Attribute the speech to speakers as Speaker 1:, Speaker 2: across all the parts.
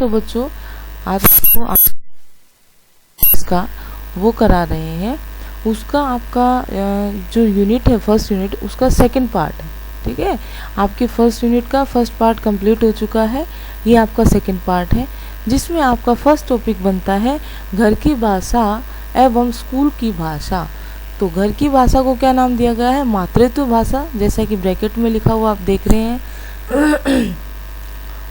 Speaker 1: तो बच्चों आज आपको इसका वो करा रहे हैं, उसका आपका जो यूनिट है फर्स्ट यूनिट उसका सेकंड पार्ट है। ठीक है, आपके फर्स्ट यूनिट का फर्स्ट पार्ट कंप्लीट हो चुका है, ये आपका सेकंड पार्ट है जिसमें आपका फर्स्ट टॉपिक बनता है घर की भाषा एवं स्कूल की भाषा। तो घर की भाषा को क्या नाम दिया गया है? मातृत्व भाषा, जैसा कि ब्रैकेट में लिखा हुआ आप देख रहे हैं।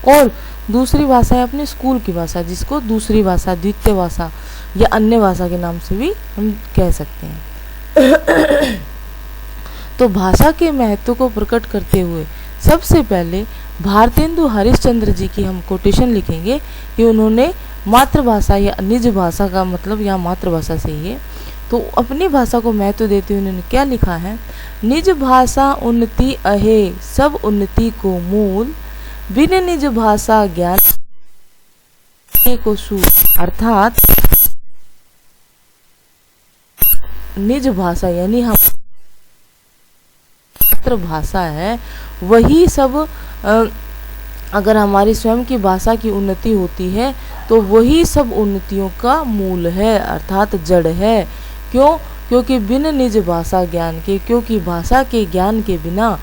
Speaker 1: और दूसरी भाषा है अपने स्कूल की भाषा, जिसको दूसरी भाषा, द्वितीय भाषा या अन्य भाषा के नाम से भी हम कह सकते हैं। तो भाषा के महत्व को प्रकट करते हुए सबसे पहले भारतेंदु हरिश्चंद्र जी की हम कोटेशन लिखेंगे कि उन्होंने मातृभाषा या निज भाषा का मतलब यहाँ मातृभाषा से ही है, तो अपनी भाषा को महत्व देते हुए उन्होंने क्या लिखा है? निज भाषा उन्नति अहे सब उन्नति को मूल, बिन निज भाषा ज्ञान को सूल। अर्थात निज भाषा यानी हम मातृभाषा है, वही सब अगर हमारी स्वयं की भाषा की उन्नति होती है तो वही सब उन्नतियों का मूल है, अर्थात जड़ है। क्यों? क्योंकि बिन निज भाषा ज्ञान के, क्योंकि भाषा के ज्ञान के बिना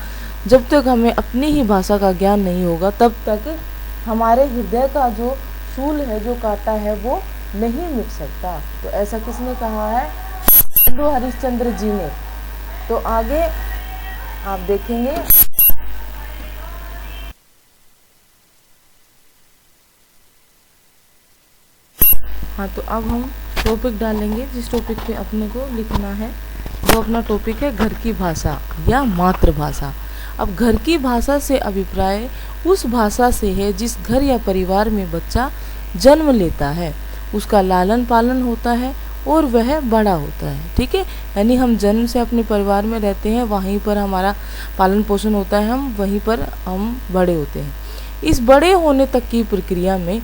Speaker 1: जब तक हमें अपनी ही भाषा का ज्ञान नहीं होगा तब तक हमारे हृदय का जो शूल है, जो कांटा है, वो नहीं मिट सकता। तो ऐसा किसने कहा है? भारतेंदु हरिश्चंद्र जी ने। तो आगे आप देखेंगे हाँ, तो अब हम टॉपिक डालेंगे जिस टॉपिक पे अपने को लिखना है, वो अपना टॉपिक है घर की भाषा या मातृभाषा। अब घर की भाषा से अभिप्राय उस भाषा से है जिस घर या परिवार में बच्चा जन्म लेता है, उसका लालन पालन होता है और वह बड़ा होता है। ठीक है, यानी हम जन्म से अपने परिवार में रहते हैं, वहीं पर हमारा पालन पोषण होता है, हम वहीं पर हम बड़े होते हैं। इस बड़े होने तक की प्रक्रिया में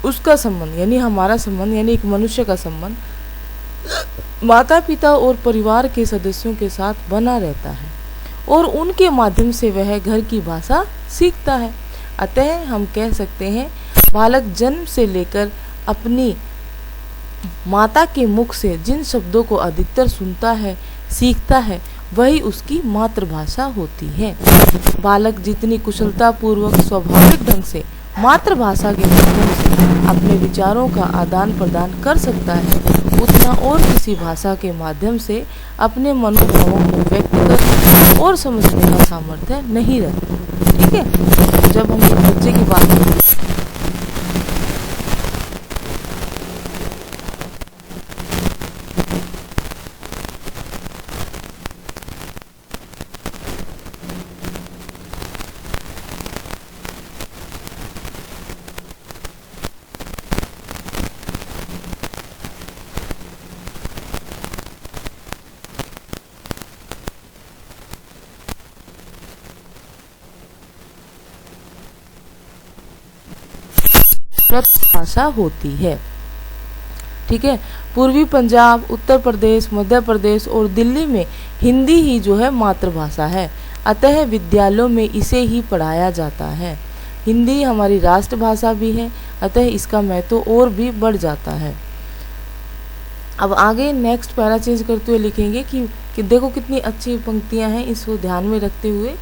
Speaker 1: उसका संबंध यानी हमारा संबंध यानी एक मनुष्य का संबंध माता पिता और परिवार के सदस्यों के साथ बना रहता है और उनके माध्यम से वह घर की भाषा सीखता है। अतः हम कह सकते हैं बालक जन्म से लेकर अपनी माता के मुख से जिन शब्दों को अधिकतर सुनता है, सीखता है, वही उसकी मातृभाषा होती है। बालक जितनी कुशलता पूर्वक स्वाभाविक ढंग से मातृभाषा के माध्यम से अपने विचारों का आदान प्रदान कर सकता है, उतना और किसी भाषा के माध्यम से अपने मनोभावों को व्यक्त कर और समझने का सामर्थ्य नहीं रखता। ठीक है, जब हम एक बच्चे की बात करते हैं भाषा होती है। ठीक है, पूर्वी पंजाब, उत्तर प्रदेश, मध्य प्रदेश और दिल्ली में हिंदी ही जो है मातृभाषा है, अतः विद्यालयों में इसे ही पढ़ाया जाता है। हिंदी हमारी राष्ट्रभाषा भी है, अतः इसका महत्व और भी बढ़ जाता है। अब आगे नेक्स्ट पैरा चेंज करते हुए लिखेंगे कि देखो कितनी अच्छी पंक्तियां हैं, इसको ध्यान में रखते हुए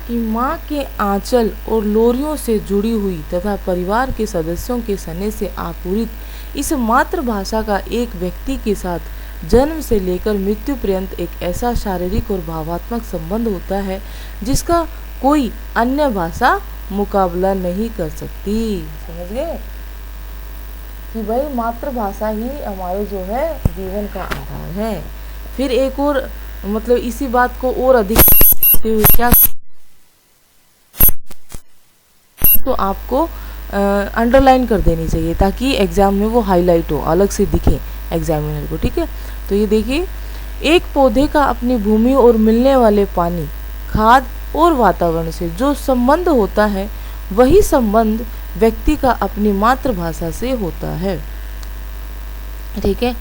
Speaker 1: कि माँ के आंचल और लोरियों से जुड़ी हुई तथा परिवार के सदस्यों के स्नेह से आपूरित इस मातृभाषा का एक व्यक्ति के साथ जन्म से लेकर मृत्यु पर्यंत एक ऐसा शारीरिक और भावात्मक संबंध होता है जिसका कोई अन्य भाषा मुकाबला नहीं कर सकती। समझ गए कि भाई मातृभाषा ही हमारे जो है जीवन का आधार है। फिर एक और मतलब इसी बात को और अधिक क्या तो आपको अंडरलाइन कर देनी चाहिए ताकि एग्जाम में वो हाईलाइट हो, अलग से दिखे एग्जामिनर को। ठीक है, तो ये देखिए, एक पौधे का अपनी भूमि और मिलने वाले पानी, खाद और वातावरण से जो संबंध होता है वही संबंध व्यक्ति का अपनी मातृभाषा से होता है। ठीक है,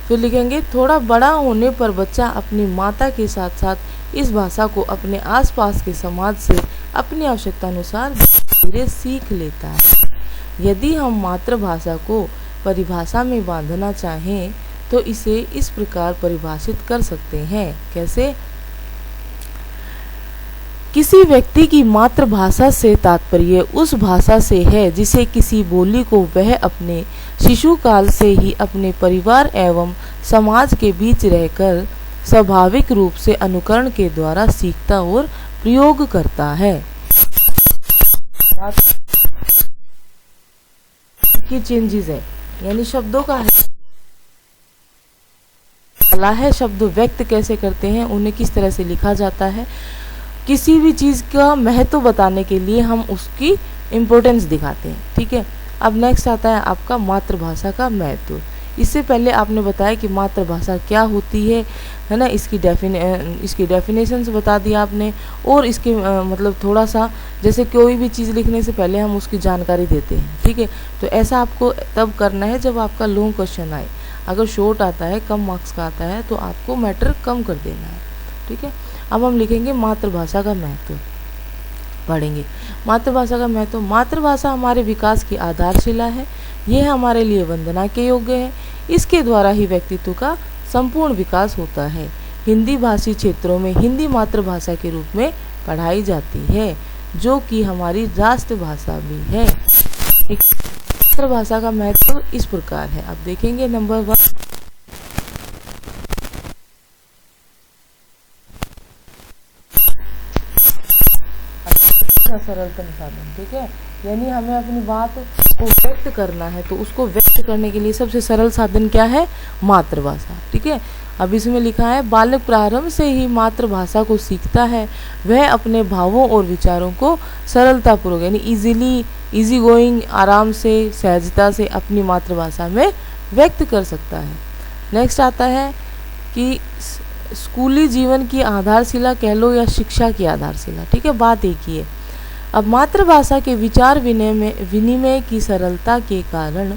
Speaker 1: फिर लिखेंगे थोड़ा बड़ा होने पर बच्चा अपनी माता के साथ साथ इस भाषा को अपने आसपास के समाज से अपनी आवश्यकता अनुसार धीरे सीख लेता है। यदि हम मातृभाषा को परिभाषा में बांधना चाहें तो इसे इस प्रकार परिभाषित कर सकते हैं। कैसे? किसी व्यक्ति की मातृभाषा से तात्पर्य उस भाषा से है जिसे किसी बोली को वह अपने शिशु काल से ही अपने परिवार एवं समाज के बीच रहकर स्वाभाविक रूप से अनुकरण के द्वारा सीखता और प्रयोग करता है। की चेंजेस है, यानी शब्दों का कला है, शब्द व्यक्त कैसे करते हैं, उन्हें किस तरह से लिखा जाता है। किसी भी चीज़ का महत्व बताने के लिए हम उसकी इम्पोर्टेंस दिखाते हैं। ठीक है, अब नेक्स्ट आता है आपका मातृभाषा का महत्व। इससे पहले आपने बताया कि मातृभाषा क्या होती है ना, इसकी डेफिनेशंस बता दिया आपने, और इसके मतलब थोड़ा सा जैसे कोई भी चीज़ लिखने से पहले हम उसकी जानकारी देते हैं। ठीक है, तो ऐसा आपको तब करना है जब आपका लॉन्ग क्वेश्चन आए। अगर शॉर्ट आता है, कम मार्क्स का आता है, तो आपको मैटर कम कर देना है। ठीक है, अब हम लिखेंगे मातृभाषा का महत्व, पढ़ेंगे मातृभाषा का महत्व। मातृभाषा हमारे विकास की आधारशिला है, यह हमारे लिए वंदना के योग्य है, इसके द्वारा ही व्यक्तित्व का संपूर्ण विकास होता है। हिंदी भाषी क्षेत्रों में हिंदी मातृभाषा के रूप में पढ़ाई जाती है, जो कि हमारी राष्ट्रभाषा भी है। मातृभाषा का महत्व इस प्रकार है, अब देखेंगे नंबर 1, सरलतम साधन। ठीक है, यानी हमें अपनी बात को व्यक्त करना है, तो उसको व्यक्त करने के लिए सबसे सरल साधन क्या है? मातृभाषा। ठीक है, अब इसमें लिखा है बालक प्रारंभ से ही मातृभाषा को सीखता है, वह अपने भावों और विचारों को सरलतापूर्वक यानी इजी गोइंग, आराम से, सहजता से अपनी मातृभाषा में व्यक्त कर सकता है। नेक्स्ट आता है कि स्कूली जीवन की आधारशिला कह लो या शिक्षा की आधारशिला। ठीक है, बात एक ही है। अब मातृभाषा के विचार विनिमय की सरलता के कारण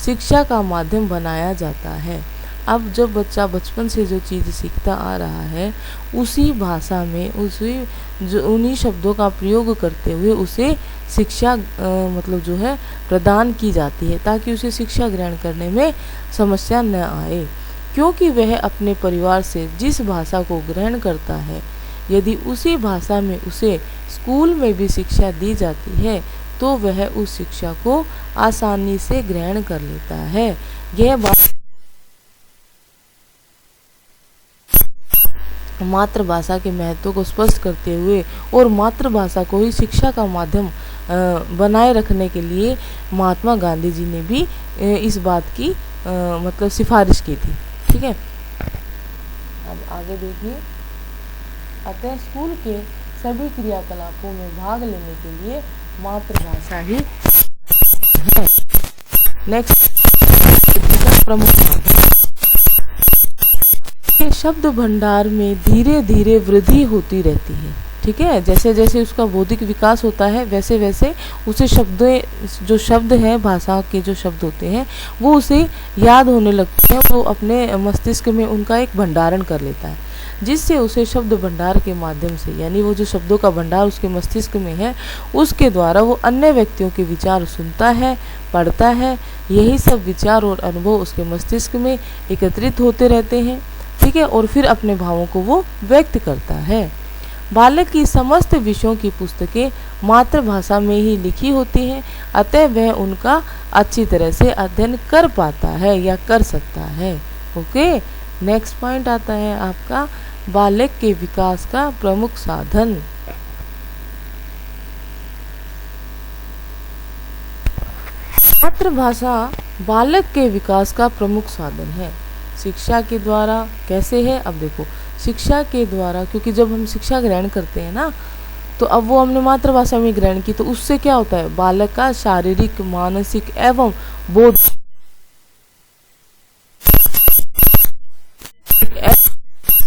Speaker 1: शिक्षा का माध्यम बनाया जाता है। अब जब बच्चा बचपन से जो चीज़ सीखता आ रहा है, उसी भाषा में उन्हीं शब्दों का प्रयोग करते हुए उसे शिक्षा मतलब जो है प्रदान की जाती है, ताकि उसे शिक्षा ग्रहण करने में समस्या न आए। क्योंकि वह अपने परिवार से जिस भाषा को ग्रहण करता है, यदि उसी भाषा में उसे स्कूल में भी शिक्षा दी जाती है, तो वह उस शिक्षा को आसानी से ग्रहण कर लेता है। यह बात मातृभाषा के महत्व को स्पष्ट करते हुए और मातृभाषा को ही शिक्षा का माध्यम बनाए रखने के लिए महात्मा गांधी जी ने भी इस बात की मतलब सिफारिश की थी। ठीक है, अब आगे देखिए, अतः स्कूल के सभी क्रियाकलापों में भाग लेने के लिए मातृभाषा ही है। नेक्स्ट, प्रमुख शब्द भंडार में धीरे धीरे वृद्धि होती रहती है। ठीक है, जैसे जैसे उसका बौद्धिक विकास होता है, वैसे वैसे उसे जो शब्द हैं, भाषा के जो शब्द होते हैं, वो उसे याद होने लगते हैं, वो अपने मस्तिष्क में उनका एक भंडारण कर लेता है, जिससे उसे शब्द भंडार के माध्यम से, यानी वो जो शब्दों का भंडार उसके मस्तिष्क में है, उसके द्वारा वो अन्य व्यक्तियों के विचार सुनता है, पढ़ता है। यही सब विचार और अनुभव उसके मस्तिष्क में एकत्रित होते रहते हैं। ठीक है, और फिर अपने भावों को वो व्यक्त करता है। बालक की समस्त विषयों की पुस्तकें मातृभाषा में ही लिखी होती हैं, अतः वह उनका अच्छी तरह से अध्ययन कर पाता है या कर सकता है। ओके, नेक्स्ट पॉइंट आता है आपका बालक के विकास का प्रमुख साधन। मातृभाषा बालक के विकास का प्रमुख साधन है। शिक्षा के द्वारा कैसे है? अब देखो, शिक्षा के द्वारा, क्योंकि जब हम शिक्षा ग्रहण करते हैं ना, तो अब वो हमने मातृभाषा में ग्रहण की, तो उससे क्या होता है? बालक का शारीरिक, मानसिक एवं बौद्धिक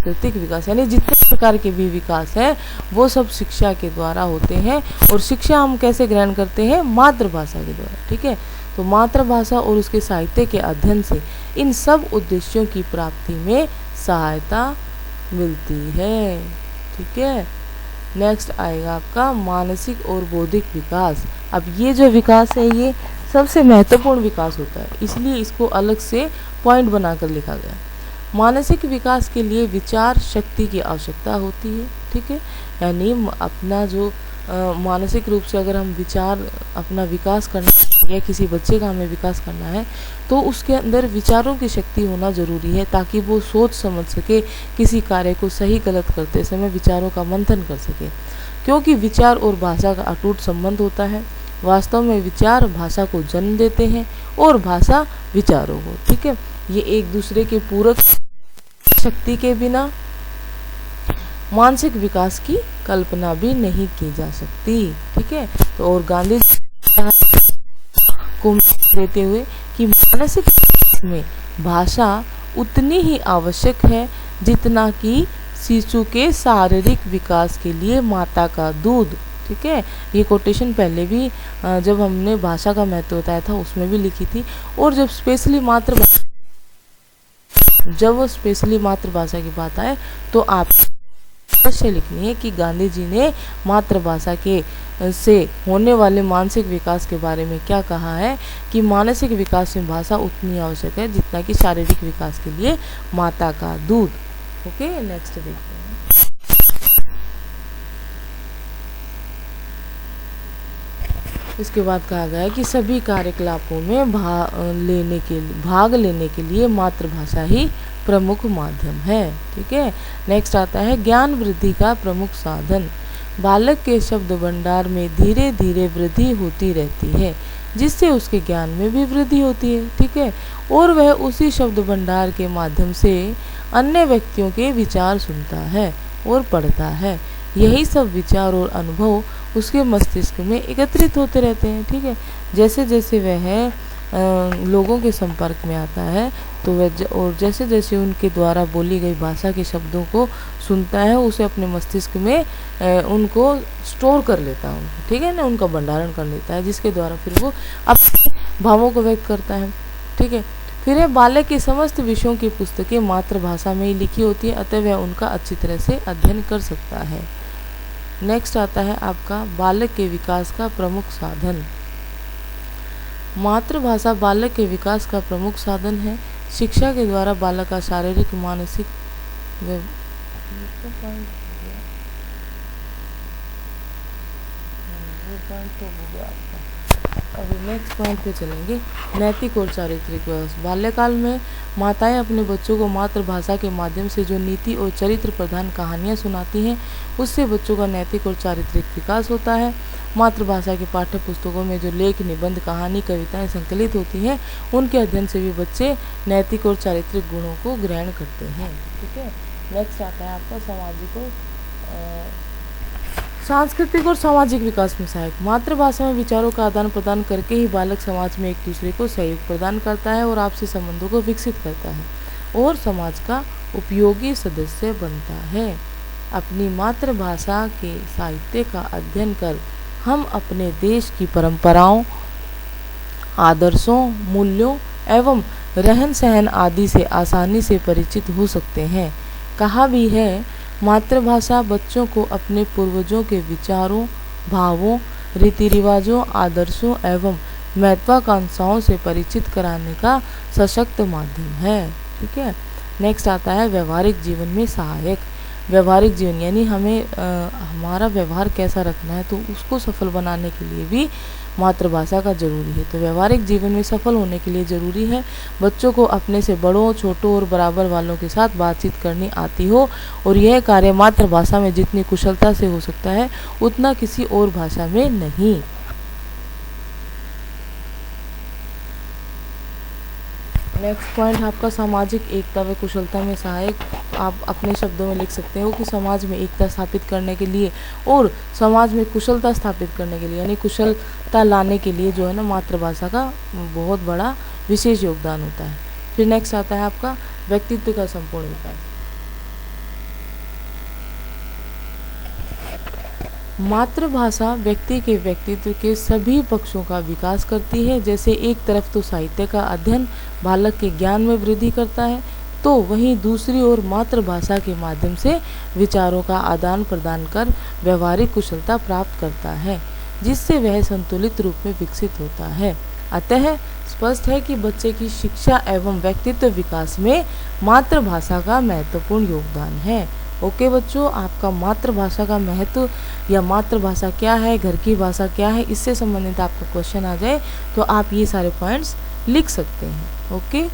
Speaker 1: सांस्कृतिक विकास, यानी जितने प्रकार के भी विकास है, वो सब शिक्षा के द्वारा होते हैं। और शिक्षा हम कैसे ग्रहण करते हैं? मातृभाषा के द्वारा। ठीक है, तो तो मातृभाषा और उसके साहित्य के अध्ययन से इन सब उद्देश्यों की प्राप्ति में सहायता मिलती है। ठीक है, नेक्स्ट आएगा आपका मानसिक और बौद्धिक विकास। अब ये जो विकास है ये सबसे महत्वपूर्ण विकास होता है, इसलिए इसको अलग से पॉइंट बनाकर लिखा गया। मानसिक विकास के लिए विचार शक्ति की आवश्यकता होती है। ठीक है, यानी अपना जो मानसिक रूप से अगर हम विचार अपना विकास करना या किसी बच्चे का हमें विकास करना है तो उसके अंदर विचारों की शक्ति होना ज़रूरी है, ताकि वो सोच समझ सके, किसी कार्य को सही गलत करते समय विचारों का मंथन कर सके, क्योंकि विचार और भाषा का अटूट संबंध होता है। वास्तव में विचार भाषा को जन्म देते हैं और भाषा विचारों को। ठीक है, ये एक दूसरे के पूरक शक्ति के बिना मानसिक विकास की कल्पना भी नहीं की जा सकती। ठीक है, तो और गांधी को देते हुए कि मानसिक विकास में भाषा उतनी ही आवश्यक है जितना कि शिशु के शारीरिक विकास के लिए माता का दूध। ठीक है, ये कोटेशन पहले भी जब हमने भाषा का महत्व बताया था उसमें भी लिखी थी। और जब स्पेशली मातृभाषा की बात आए तो आप अवश्य लिखनी है कि गांधी जी ने मातृभाषा के से होने वाले मानसिक विकास के बारे में क्या कहा है, कि मानसिक विकास में भाषा उतनी आवश्यक है जितना कि शारीरिक विकास के लिए माता का दूध। ओके, नेक्स्ट देखते हैं। इसके बाद कहा गया है कि सभी कार्यकलापों में भाग लेने के लिए मातृभाषा ही प्रमुख माध्यम है। ठीक है, नेक्स्ट आता है ज्ञान वृद्धि का प्रमुख साधन। बालक के शब्द भंडार में धीरे धीरे वृद्धि होती रहती है, जिससे उसके ज्ञान में भी वृद्धि होती है। ठीक है, और वह उसी शब्द भंडार के माध्यम से अन्य व्यक्तियों के विचार सुनता है और पढ़ता है। यही सब विचार और अनुभव उसके मस्तिष्क में एकत्रित होते रहते हैं। ठीक है, जैसे जैसे वह लोगों के संपर्क में आता है तो वह और जैसे जैसे उनके द्वारा बोली गई भाषा के शब्दों को सुनता है, उसे अपने मस्तिष्क में उनको स्टोर कर लेता है। ठीक है ना, उनका भंडारण कर लेता है, जिसके द्वारा फिर वो अपने भावों को व्यक्त करता है। ठीक है, फिर है बालक के समस्त विषयों की पुस्तकें मातृभाषा में ही लिखी होती है, अतः वह उनका अच्छी तरह से अध्ययन कर सकता है। नेक्स्ट आता है आपका बालक के विकास का प्रमुख साधन। मातृभाषा बालक के विकास का प्रमुख साधन है। शिक्षा के द्वारा बालक का शारीरिक मानसिक अभी नेक्स्ट पॉइंट पे चलेंगे, नैतिक और चारित्रिक विकास। बाल्यकाल में माताएं अपने बच्चों को मातृभाषा के माध्यम से जो नीति और चरित्र प्रधान कहानियाँ सुनाती हैं, उससे बच्चों का नैतिक और चारित्रिक विकास होता है। मातृभाषा के पाठ्य पुस्तकों में जो लेख, निबंध, कहानी, कविताएं संकलित होती हैं, उनके अध्ययन से भी बच्चे नैतिक और चारित्रिक गुणों को ग्रहण करते हैं। ठीक है, नेक्स्ट आता है आपका सामाजिक और सांस्कृतिक और सामाजिक विकास में सहायक। मातृभाषा में विचारों का आदान प्रदान करके ही बालक समाज में एक दूसरे को सहयोग प्रदान करता है और आपसी संबंधों को विकसित करता है और समाज का उपयोगी सदस्य बनता है। अपनी मातृभाषा के साहित्य का अध्ययन कर हम अपने देश की परंपराओं, आदर्शों, मूल्यों एवं रहन सहन आदि से आसानी से परिचित हो सकते हैं। कहा भी है, मातृभाषा बच्चों को अपने पूर्वजों के विचारों, भावों, रीति रिवाजों, आदर्शों एवं महत्वाकांक्षाओं से परिचित कराने का सशक्त माध्यम है। ठीक है, नेक्स्ट आता है व्यवहारिक जीवन में सहायक। व्यवहारिक जीवन यानी हमें हमारा व्यवहार कैसा रखना है, तो उसको सफल बनाने के लिए भी मातृभाषा का जरूरी है। तो व्यवहारिक जीवन में सफल होने के लिए ज़रूरी है बच्चों को अपने से बड़ों, छोटों और बराबर वालों के साथ बातचीत करनी आती हो, और यह कार्य मातृभाषा में जितनी कुशलता से हो सकता है उतना किसी और भाषा में नहीं। नेक्स्ट पॉइंट आपका सामाजिक एकता व कुशलता में सहायक। आप अपने शब्दों में लिख सकते हो कि समाज में एकता स्थापित करने के लिए और समाज में कुशलता स्थापित करने के लिए यानी कुशलता लाने के लिए जो है ना, मातृभाषा का बहुत बड़ा विशेष योगदान होता है। फिर नेक्स्ट आता है आपका व्यक्तित्व का संपूर्ण विकास। मातृभाषा व्यक्ति के व्यक्तित्व के सभी पक्षों का विकास करती है। जैसे एक तरफ तो साहित्य का अध्ययन बालक के ज्ञान में वृद्धि करता है, तो वहीं दूसरी ओर मातृभाषा के माध्यम से विचारों का आदान प्रदान कर व्यवहारिक कुशलता प्राप्त करता है, जिससे वह संतुलित रूप में विकसित होता है। अतः स्पष्ट है कि बच्चे की शिक्षा एवं व्यक्तित्व विकास में मातृभाषा का महत्वपूर्ण योगदान है। ओके बच्चों, आपका मातृभाषा का महत्व या मातृभाषा क्या है, घर की भाषा क्या है, इससे संबंधित आपका क्वेश्चन आ जाए तो आप ये सारे पॉइंट्स लिख सकते हैं। ओके।